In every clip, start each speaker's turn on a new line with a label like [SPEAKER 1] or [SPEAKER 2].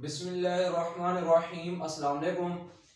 [SPEAKER 1] बिस्मिल्लाहिर्रहमानिर्रहीम अस्सलाम वालेकुम।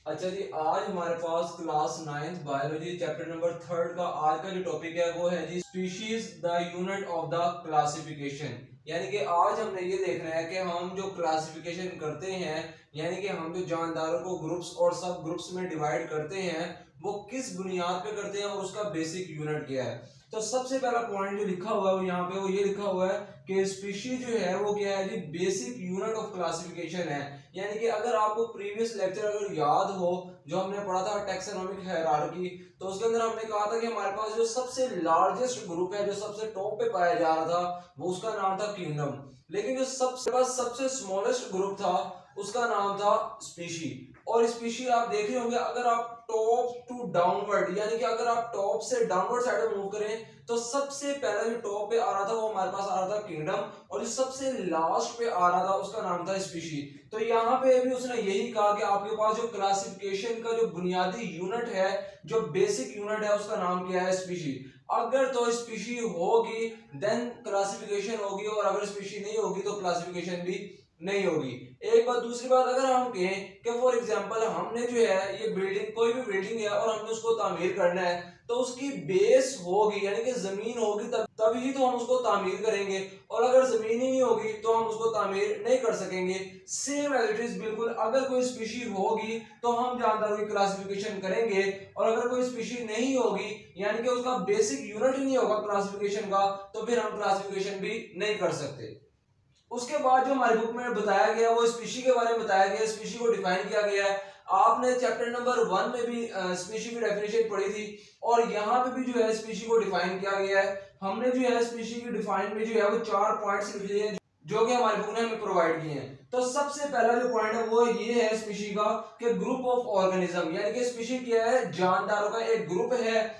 [SPEAKER 1] अच्छा जी, आज हमारे पास class 9th biology chapter number 3 का आज का जो टॉपिक है वो है जी species the unit of the classification. यानी कि आज हमने ये देखना है कि हम जो क्लासिफिकेशन करते हैं, यानी कि हम जो जानदारों को ग्रुप्स और सब ग्रुप्स में डिवाइड करते हैं वो किस बुनियाद पे करते हैं और उसका बेसिक यूनिट क्या है। तो सबसे पहला पॉइंट जो लिखा हुआ है वो यहाँ पे वो ये लिखा हुआ है कि स्पीशीज जो है वो क्या है जी, बेसिक यूनिट ऑफ क्लासिफिकेशन है। यानी कि अगर आपको प्रीवियस लेक्चर अगर याद हो जो हमने पढ़ा था टैक्सोनॉमिक हायरार्की, तो उसके अंदर हमने कहा था कि हमारे पास जो सबसे लार्जेस्ट ग्रुप है जो सबसे टॉप पे पाया जा रहा था वो उसका नाम था किंगडम, लेकिन जो सबसे स्मॉलेस्ट ग्रुप था उसका नाम था स्पीशी। और स्पीशी आप देख रहे होंगे, अगर आप टॉप टू डाउनवर्ड यानी कि अगर आप टॉप से डाउनवर्ड साइड में मूव करें तो सबसे पहला जो टॉप पे आ रहा था वो हमारे पास आ रहा था किंगडम, और जो सबसे लास्ट पे आ रहा था उसका नाम था स्पीशी। तो यहाँ पे भी उसने यही कहा कि आपके पास जो क्लासिफिकेशन का जो बुनियादी यूनिट है, जो बेसिक यूनिट है, उसका नाम क्या है, स्पीशी। अगर तो स्पीशी होगी देन क्लासिफिकेशन होगी, और अगर स्पीशी नहीं होगी तो क्लासिफिकेशन भी नहीं होगी। एक बात, दूसरी बात, अगर हम कहें कि फॉर एग्जांपल हमने जो है ये बिल्डिंग, कोई भी बिल्डिंग है और हमने उसको तामीर करना है, तो उसकी बेस होगी यानी कि जमीन होगी तभी तो हम उसको तामीर करेंगे, और अगर जमीन ही नहीं होगी तो हम उसको तामीर नहीं कर सकेंगे। सेम एज इट इज बिल्कुल, अगर कोई स्पीशी होगी तो हम जानदारों की क्लासिफिकेशन करेंगे, और अगर कोई स्पीशी नहीं होगी यानी कि उसका बेसिक यूनिट ही नहीं होगा क्लासिफिकेशन का, तो फिर हम क्लासिफिकेशन भी नहीं कर सकते। उसके बाद जो हमारी बुक में बताया गया वो स्पीशी के बारे में बताया गया, स्पीशी को डिफाइन किया गया है। आपने चैप्टर नंबर 1 में भी स्पीशी की डेफिनेशन पढ़ी थी, और यहाँ पे भी जो है स्पीशी को डिफाइन किया गया है। हमने जो है स्पीशी की डिफाइन में जो है वो 4 पॉइंट्स लिख लिए हैं जो कि हमारी बुक ने हमें प्रोवाइड किए हैं। तो सबसे पहला जो पॉइंट है वो ये है स्पीशी का कि ग्रुप ऑफ ऑर्गेनिज्म, यानी कि स्पीशी क्या है, जानदारों का एक ग्रुप है।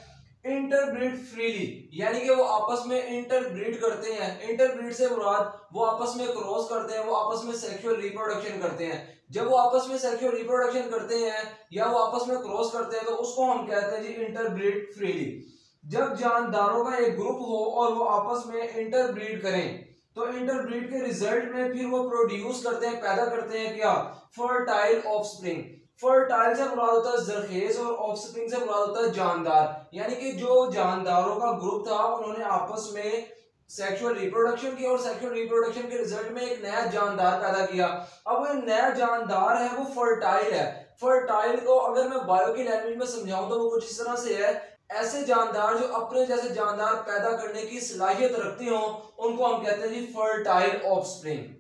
[SPEAKER 1] इंटरब्रीड फ्रीली, यानी कि वो आपस में इंटरब्रीड करते हैं। इंटरब्रीड से मुराद वो आपस में क्रॉस करते हैं, वो आपस में सेक्सुअल रिप्रोडक्शन करते हैं। जब वो आपस में सेक्सुअल रिप्रोडक्शन करते हैं या वो आपस में क्रॉस करते हैं तो उसको हम कहते हैं जी इंटरब्रीड फ्रीली। जब जानदारों का एक ग्रुप हो और वो आपस में इंटरब्रीड करें तो इंटरब्रीड के रिजल्ट में फिर वो प्रोड्यूस करते हैं, पैदा करते हैं क्या, फर्टाइल ऑफस्प्रिंग। फर्टाइल से मुराद होता है जरखेज, और ऑफस्प्रिंग से मुराद होता है जानदार। यानी कि जो जानदारों का ग्रुप था उन्होंने आपस में सेक्सुअल रिप्रोडक्शन की, और सेक्सुअल रिप्रोडक्शन के रिजल्ट में एक नया जानदार पैदा किया। अब वो नया जानदार है वो फर्टाइल है। फर्टाइल को अगर मैं बायो की लैंग्वेज में समझाऊं तो वो कुछ इस तरह से है, ऐसे जानदार जो अपने जैसे जानदार पैदा करने की सलाहियत रखते हो उनको हम कहते हैं जी फर्टाइल ऑफस्प्रिंग।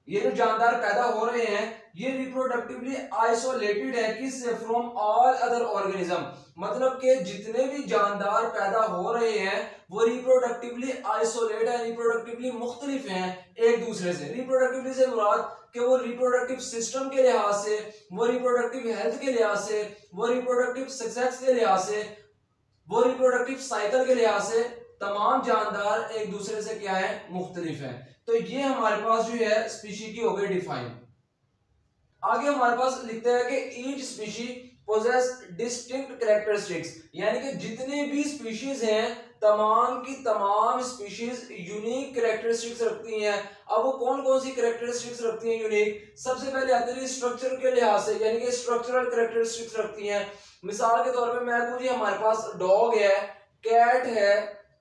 [SPEAKER 1] ये जो जानदार पैदा हो रहे हैं ये रिप्रोडक्टिवली आइसोलेटेड है किससे, फ्रॉम ऑल अदर ऑर्गेनिज्म। मतलब कि जितने भी जानदार पैदा हो रहे हैं वो रिप्रोडक्टिवली आइसोलेट है, रिप्रोडक्टिवली मुख्तलिफ हैं एक दूसरे से। रिप्रोडक्टिवली से मुराद कि वो रिप्रोडक्टिव सिस्टम के लिहाज से, वो रिप्रोडक्टिव हेल्थ के लिहाज से, वो रिप्रोडक्टिव सक्सेस के लिहाज से, वो रिप्रोडक्टिव साइकिल के लिहाज से तमाम जानदार एक दूसरे से क्या है, मुख्तलिफ हैं। तो ये हमारे पास जो है स्पीशी की हो गई डिफाइन। आगे हमारे पास लिखते हैं कि each species possesses distinct characteristics, यानी कि जितनी भी स्पीशीज हैं तमाम की तमाम स्पीशीज यूनिक कैरेक्टरिस्टिक्स रखती हैं। अब वो कौन कौन सी कैरेक्टरिस्टिक्स रखती हैं यूनिक, सबसे पहले आती है स्ट्रक्चर के लिहाज से, यानी कि स्ट्रक्चरल कैरेक्टरिस्टिक्स रखती हैं। मिसाल के तौर पे मैं कहूं जी हमारे पास डॉग है, कैट है,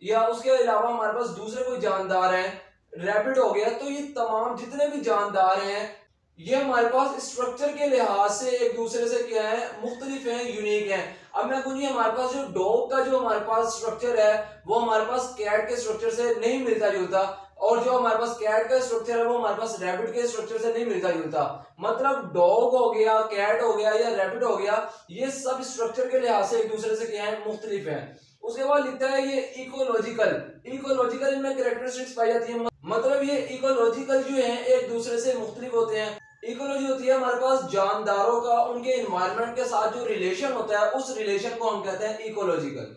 [SPEAKER 1] या उसके अलावा हमारे पास दूसरे कोई जानदार हैं, रैबिट हो गया, तो ये तमाम जितने भी जानदार हैं ये हमारे पास स्ट्रक्चर के लिहाज से एक दूसरे से क्या है, मुख्तलिफ हैं, यूनिक हैं। अब मैं कहूँ हमारे पास जो डॉग का जो हमारे पास स्ट्रक्चर है वो हमारे पास कैट के स्ट्रक्चर से नहीं मिलता जुलता, और जो हमारे पास कैट का स्ट्रक्चर है वो हमारे पास रैबिट के स्ट्रक्चर से नहीं मिलता जुलता। मतलब डॉग हो गया, कैट हो गया या रैबिट हो गया, ये सब स्ट्रक्चर के लिहाज से एक दूसरे से क्या है, मुख्तलिफ हैं। उसके बाद लिखता है ये इकोलॉजिकल इनमें कैरेक्टरिस्टिक्स पाई जाती है। मतलब ये इकोलॉजिकल जो है एक दूसरे से मुख्तलिफ होते हैं। इकोलॉजी होती है हमारे पास जानदारों का उनके एनवायरनमेंट के साथ जो रिलेशन होता है उस रिलेशन को हम कहते हैं इकोलॉजिकल।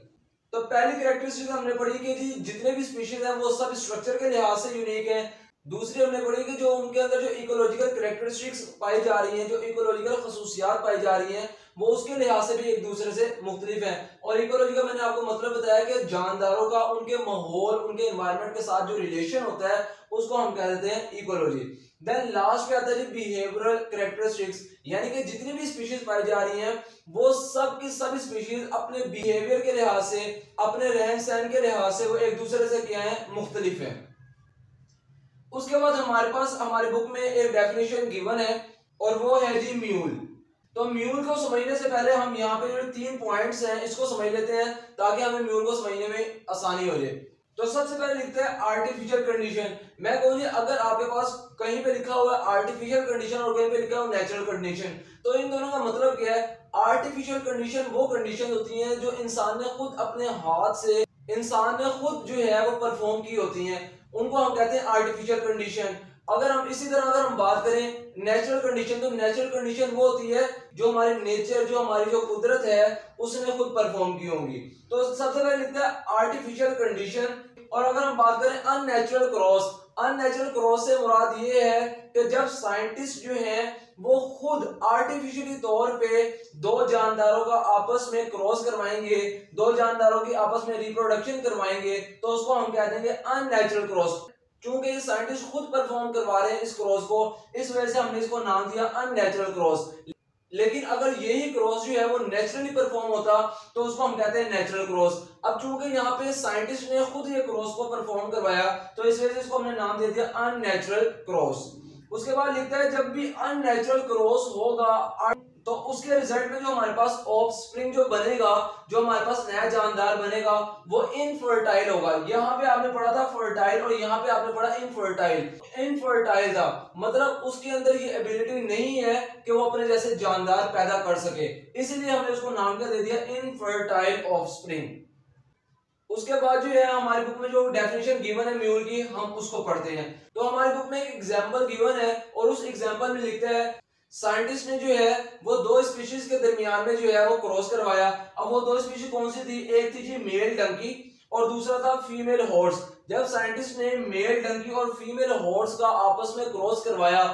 [SPEAKER 1] तो पहली कैरेक्टरिस्टिक हमने पढ़ी कि जी जितने भी स्पीशीज हैं वो सब स्ट्रक्चर के लिहाज से यूनिक हैं। दूसरी हमने पढ़ी कि जो उनके अंदर जो इकोलॉजिकल कैरेक्टरिस्टिक्स पाई जा रही हैं, जो इकोलॉजिकल खसूसियात पाई जा रही हैं वो उसके लिहाज से भी एक दूसरे से मुख्तलिफ हैं। और इकोलॉजी का मैंने आपको मतलब बताया कि जानदारों का उनके माहौल, उनके एनवायरनमेंट के साथ जो रिलेशन होता है उसको हम कह देते हैं इकोलॉजी। देन लास्ट पे आता है बिहेवियरल कैरेक्टरिस्टिक्स, यानी कि जितनी भी स्पीशीज पाई जा रही हैं वो सब की सब स्पीशीज अपने बिहेवियर के लिहाज से, अपने रहन सहन के लिहाज से वो एक दूसरे से क्या है, मुख्तलिफ है। उसके बाद हमारे पास हमारी बुक में एक डेफिनेशन गिवन है और वो है जी म्यूल। तो म्यूल को समझने से पहले हम यहाँ पे जो 3 पॉइंट्स हैं इसको समझ लेते हैं ताकि हमें म्यूल को समझने में आसानी हो जाए। तो सबसे पहले लिखते हैं आर्टिफिशियल कंडीशन। मैं कहूँ अगर आपके पास कहीं पे लिखा हुआ है आर्टिफिशियल कंडीशन और कहीं पे लिखा हुआ नेचुरल कंडीशन, तो इन दोनों का मतलब क्या है? आर्टिफिशियल कंडीशन वो कंडीशन होती है जो इंसान ने खुद अपने हाथ से, इंसान ने खुद जो है वो परफॉर्म की होती हैं, उनको हम कहते हैं आर्टिफिशियल कंडीशन। अगर हम इसी तरह अगर हम बात करें नेचुरल कंडीशन, तो नेचुरल कंडीशन वो होती है जो हमारी नेचर, जो हमारी जो कुदरत है उसने खुद परफॉर्म की होंगी। तो सबसे पहले लिखते हैं आर्टिफिशियल कंडीशन। और अगर हम बात करें अननेचुरल क्रॉस, अननेचुरल क्रॉस से मुराद ये है कि जब साइंटिस्ट जो हैं वो खुद आर्टिफिशियली तौर पे दो जानदारों का आपस में क्रॉस करवाएंगे, दो जानदारों की आपस में रिप्रोडक्शन करवाएंगे, तो उसको हम कह देंगे अननेचुरल क्रॉस। क्योंकि ये साइंटिस्ट खुद परफॉर्म करवा रहे हैं इस क्रॉस को, इस वजह से हमने इसको नाम दिया अननेचुरल क्रॉस। लेकिन अगर यही क्रॉस जो है वो नेचुरली परफॉर्म होता तो उसको हम कहते हैं नेचुरल क्रॉस। अब चूंकि यहाँ पे साइंटिस्ट ने खुद ये क्रॉस को परफॉर्म करवाया तो इस वजह से इसको हमने नाम दे दिया अननेचुरल क्रॉस। उसके बाद लिखता है जब भी अननेचुरल क्रॉस होगा तो उसके रिजल्ट में जो हमारे पास ऑफस्प्रिंग जो बनेगा, जो हमारे पास नया जानदार बनेगा, वो इनफर्टाइल होगा। यहाँ पे आपने पढ़ा था फर्टाइल और यहाँ पे आपने पढ़ा इनफर्टाइल। इनफर्टाइल था मतलब उसके अंदर ये एबिलिटी नहीं है कि वो अपने जैसे जानदार पैदा कर सके, इसीलिए हमने उसको नाम क्या दे दिया, इनफर्टाइल ऑफस्प्रिंग। उसके बाद जो है हमारी बुक में जो डेफिनेशन गिवन है म्यूल की, हम उसको पढ़ते हैं। तो हमारी बुक में एक एग्जांपल गिवन है और उस एग्जांपल में लिखते हैं साइंटिस्ट ने जो है वो दो स्पीशीज के दरमियान में जो है वो क्रॉस करवाया। अब वो दो स्पीशीज कौन सी थी? एक थी जी मेल डंकी और दूसरा था फीमेल हॉर्स। जब साइंटिस्ट ने मेल डंकी और फीमेल हॉर्स का आपस में क्रॉस करवाया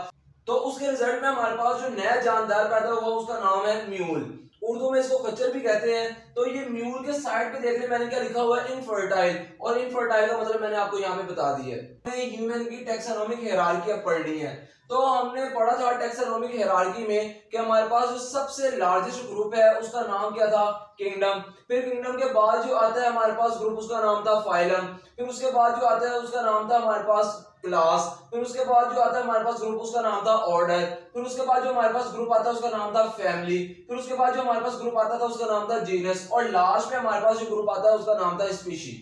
[SPEAKER 1] तो उसके रिजल्ट में हमारे पास जो नया जानदार पैदा हुआ उसका नाम है म्यूल। उर्दू में इसको खच्चर भी कहते हैं। तो ये म्यूल के साइड पे देख ले मैंने क्या लिखा हुआ है, इनफर्टाइल, और इनफर्टाइल का मतलब मैंने आपको यहाँ पे बता दिया है। ह्यूमन की टैक्सोनॉमिक हायरार्की अब पढ़नी है। तो हमने पढ़ा था टैक्सोनॉमिक हायरार्की में कि हमारे पास जो सबसे लार्जेस्ट ग्रुप है उसका नाम क्या था, किंगडम। फिर किंगडम के बाद जो आता है हमारे पास ग्रुप उसका नाम था फाइलम। फिर उसके बाद जो आता है उसका नाम था हमारे पास क्लास। फिर उसके बाद जो आता है हमारे पास ग्रुप उसका नाम था ऑर्डर। फिर उसके बाद जो हमारे पास ग्रुप आता है उसका नाम था फैमिली। फिर उसके बाद जो हमारे पास ग्रुप आता था उसका नाम था जीनस। और लास्ट में हमारे पास जो ग्रुप आता है उसका नाम था स्पीशी।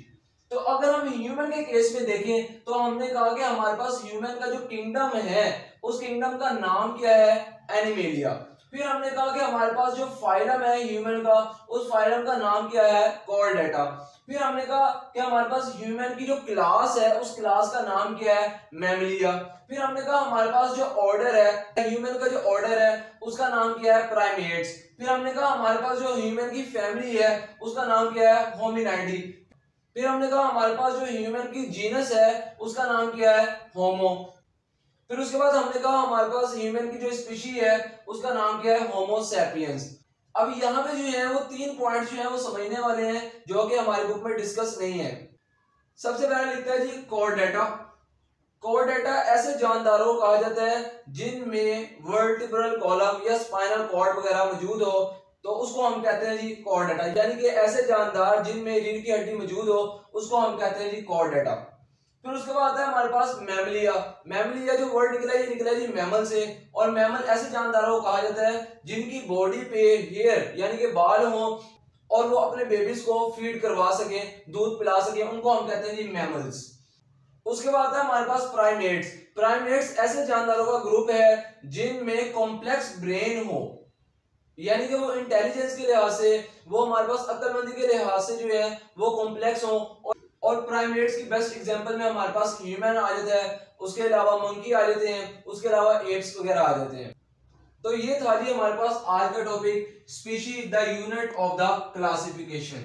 [SPEAKER 1] तो अगर हम ह्यूमन के केस में देखें तो हमने कहा कि हमारे पास ह्यूमन का जो किंगडम है उस किंगडम का नाम क्या है, एनिमेलिया। फिर हमने कहा कि हमारे पास जो फाइलम है ह्यूमन का, उस फाइलम का नाम क्या है, कॉर्डेटा। फिर हमने कहा कि हमारे पास ह्यूमन की जो क्लास है उस क्लास का नाम क्या है, मैमलिया। फिर हमने कहा हमारे पास जो ऑर्डर है ह्यूमन का, जो ऑर्डर है उसका नाम क्या है, प्राइमेट्स। फिर हमने कहा हमारे पास जो ह्यूमन की फैमिली है उसका नाम क्या है, होमिनाइडी। फिर हमने कहा हमारे पास जो ह्यूमन की जीनस है उसका नाम क्या है, होमो। फिर उसके बाद हमने कहा हमारे पास ह्यूमन की जो स्पीशी है उसका नाम क्या है, होमो सैपियंस। अब यहाँ पे जो है वो 3 पॉइंट्स जो है वो समझने वाले हैं जो कि हमारी बुक में डिस्कस नहीं है। सबसे पहले लिखता है जी कॉर्डेटा। कॉर्डेटा ऐसे जानदारों को कहा जाता है जिनमें वर्टिब्रल कॉलम या स्पाइनल कॉर्ड वगैरह मौजूद हो, तो उसको हम कहते हैं जी कॉर्डेटा। यानी कि ऐसे जानदार जिनमें रीढ़ की हड्डी मौजूद हो उसको हम कहते हैं जी कॉर्डेटा। फिर उसके बाद आता है हमारे पास मैमलिया। मैमलिया जो वर्ड निकला है ये निकला है जी मैमल से। और मैमल ऐसे जानदारों को कहा जाता है जिनकी बॉडी पे हेयर यानी कि बाल हो और वो अपने बेबीज को फीड करवा सके, दूध पिला सके, उनको हम कहते हैं जी मैमल्स। उसके बाद आता है हमारे पास प्राइमेट्स। प्राइमेट्स ऐसे जानदारों का ग्रुप है जिनमें कॉम्प्लेक्स ब्रेन हो, यानी कि वो इंटेलिजेंस के लिहाज से, वो हमारे पास अक्लमंदी के लिहाज से जो है वो कॉम्प्लेक्स हो। और प्राइमेट्स की बेस्ट एग्जांपल में हमारे पास ह्यूमन आ जाता है, उसके अलावा मंकी आ जाते हैं, उसके अलावा एप्स वगैरह आ जाते हैं। तो ये था जी हमारे पास आज का topic, species the unit of the classification.